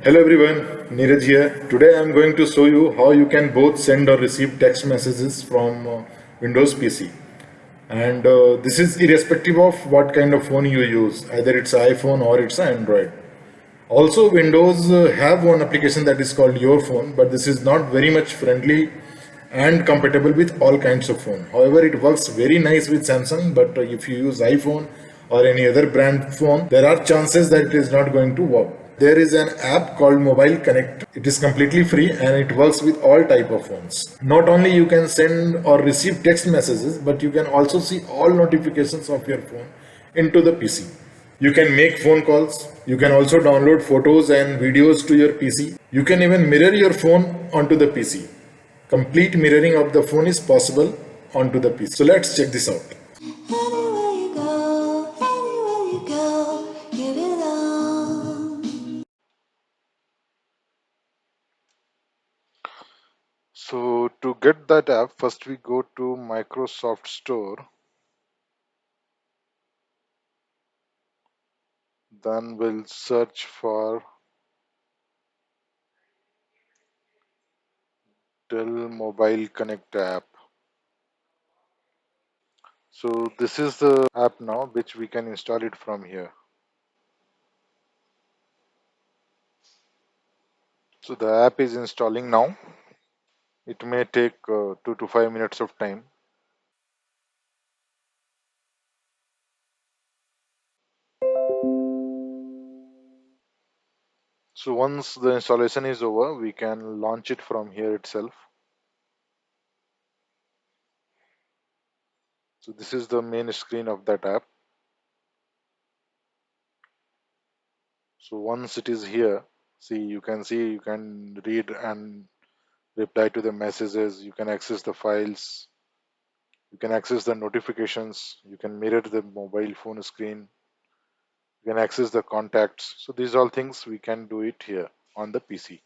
Hello everyone, Neeraj here. Today I am going to show you how you can both send or receive text messages from Windows PC. And this is irrespective of what kind of phone you use, either it's iPhone or it's Android. Also, Windows have one application that is called Your Phone, but this is not very much friendly and compatible with all kinds of phone. However, it works very nice with Samsung, but if you use iPhone or any other brand phone, there are chances that it is not going to work. There is an app called Mobile Connect. It is completely free and it works with all type of phones. Not only you can send or receive text messages, but you can also see all notifications of your phone into the PC. You can make phone calls. You can also download photos and videos to your PC. You can even mirror your phone onto the PC. Complete mirroring of the phone is possible onto the PC. So let's check this out. Anywhere you go, you belong. So to get that app, first we go to Microsoft Store, then we'll search for Dell Mobile Connect app. So this is the app now which we can install it from here. So the app is installing now. It may take 2 to 5 minutes of time. So once the installation is over, we can launch it from here itself. So this is the main screen of that app. So once it is here, see you can read and reply to the messages, you can access the files, you can access the notifications, you can mirror the mobile phone screen, you can access the contacts. So these all things we can do it here on the PC.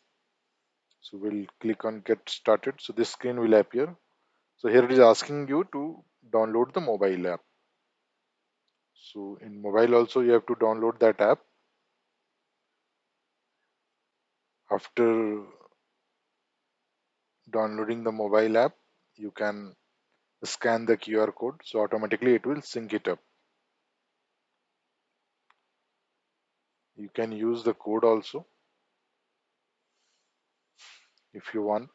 So we'll click on get started. So this screen will appear. So here it is asking you to download the mobile app. So in mobile also you have to download that app. After downloading the mobile app, you can scan the QR code. So automatically it will sync it up. You can use the code also if you want.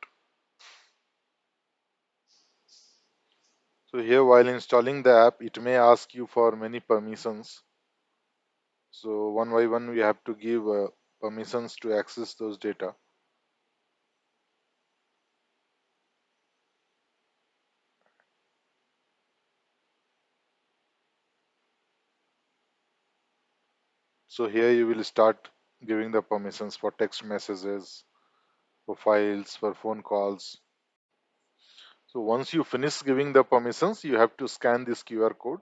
So here while installing the app, it may ask you for many permissions. So one by one we have to give permissions to access those data. So here you will start giving the permissions for text messages, for files, for phone calls. So once you finish giving the permissions, you have to scan this QR code,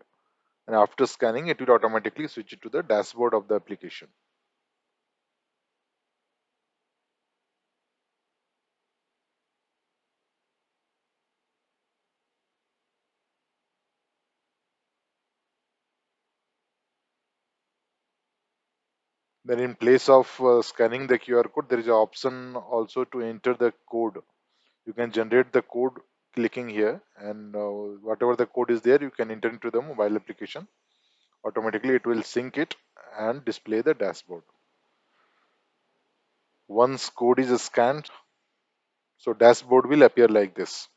and after scanning it will automatically switch it to the dashboard of the application. Then in place of scanning the QR code, there is an option also to enter the code. You can generate the code clicking here, and whatever the code is there, you can enter into the mobile application. Automatically it will sync it and display the dashboard. Once code is scanned, so dashboard will appear like this.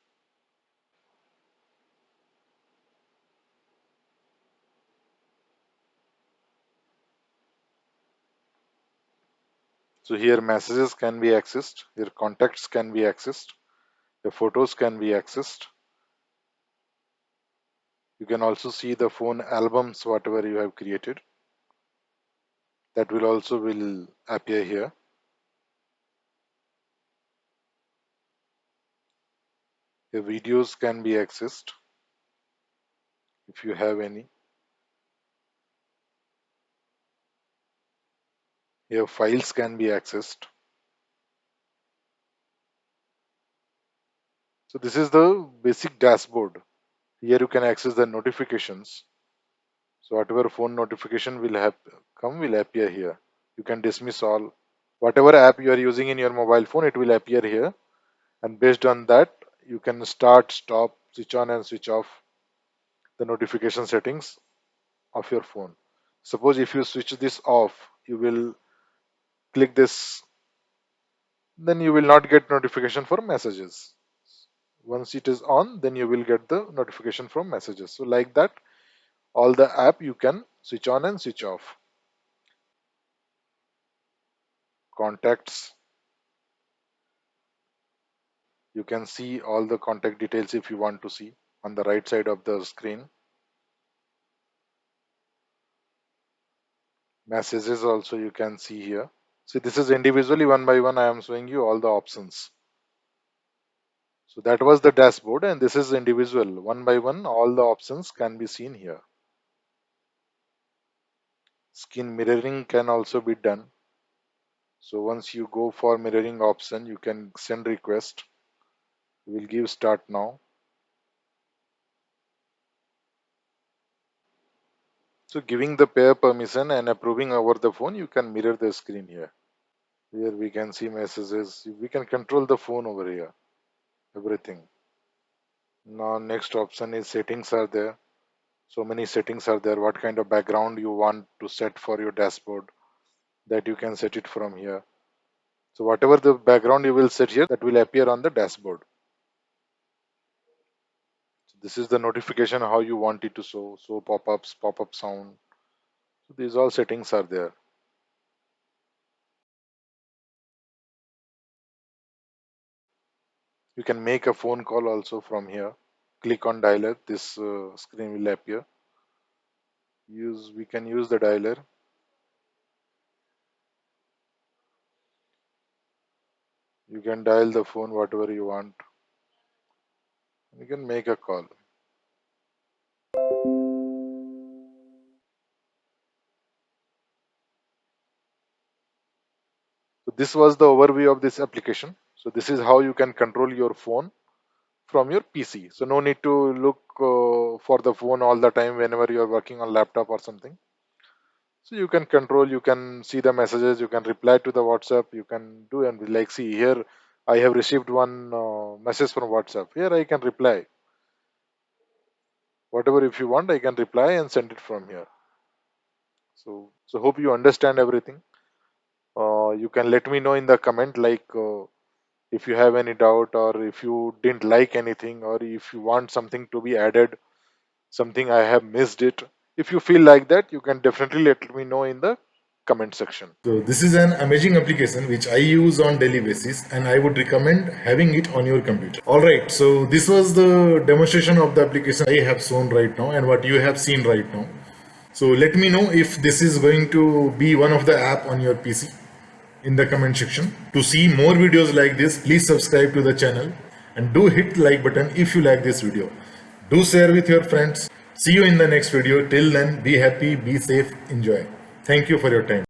So here messages can be accessed, your contacts can be accessed, the photos can be accessed. You can also see the phone albums whatever you have created, that will also will appear here. Your videos can be accessed if you have any. Your files can be accessed. So this is the basic dashboard. Here you can access the notifications. So whatever phone notification will have come will appear here. You can dismiss all. Whatever app you are using in your mobile phone, it will appear here, and based on that you can start, stop, switch on and switch off the notification settings of your phone. Suppose if you switch this off, you will click this, then you will not get notification for messages. Once it is on, then you will get the notification from messages. So like that, all the app you can switch on and switch off. Contacts, you can see all the contact details if you want to see on the right side of the screen. Messages also you can see here. See, this is individually one by one I am showing you all the options. So that was the dashboard, and this is individual. One by one all the options can be seen here. Screen mirroring can also be done. So once you go for mirroring option, you can send request. We will give start now. So giving the pair permission and approving over the phone, you can mirror the screen here. Here we can see messages. We can control the phone over here. Everything. Now next option is settings are there. So many settings are there. What kind of background you want to set for your dashboard, that you can set it from here. So whatever the background you will set here, that will appear on the dashboard. So this is the notification how you want it to show. So pop-ups, pop-up sound. So these all settings are there. You can make a phone call also from here. Click on dialer. This screen will appear. We can use the dialer. You can dial the phone whatever you want. You can make a call. So this was the overview of this application. So this is how you can control your phone from your PC. So no need to look for the phone all the time whenever you are working on laptop or something. So you can control, you can see the messages, you can reply to the WhatsApp, you can do, and like see here, I have received one message from WhatsApp. Here I can reply. Whatever if you want, I can reply and send it from here. So hope you understand everything. You can let me know in the comment like if you have any doubt, or if you didn't like anything, or if you want something to be added, something I have missed it. If you feel like that, you can definitely let me know in the comment section. So this is an amazing application which I use on daily basis, and I would recommend having it on your computer. Alright, so this was the demonstration of the application I have shown right now and what you have seen right now. So let me know if this is going to be one of the app on your PC in the comment section. To see more videos like this, please subscribe to the channel and do hit like button if you like this video. Do share with your friends. See you in the next video. Till then, be happy, be safe, enjoy. Thank you for your time.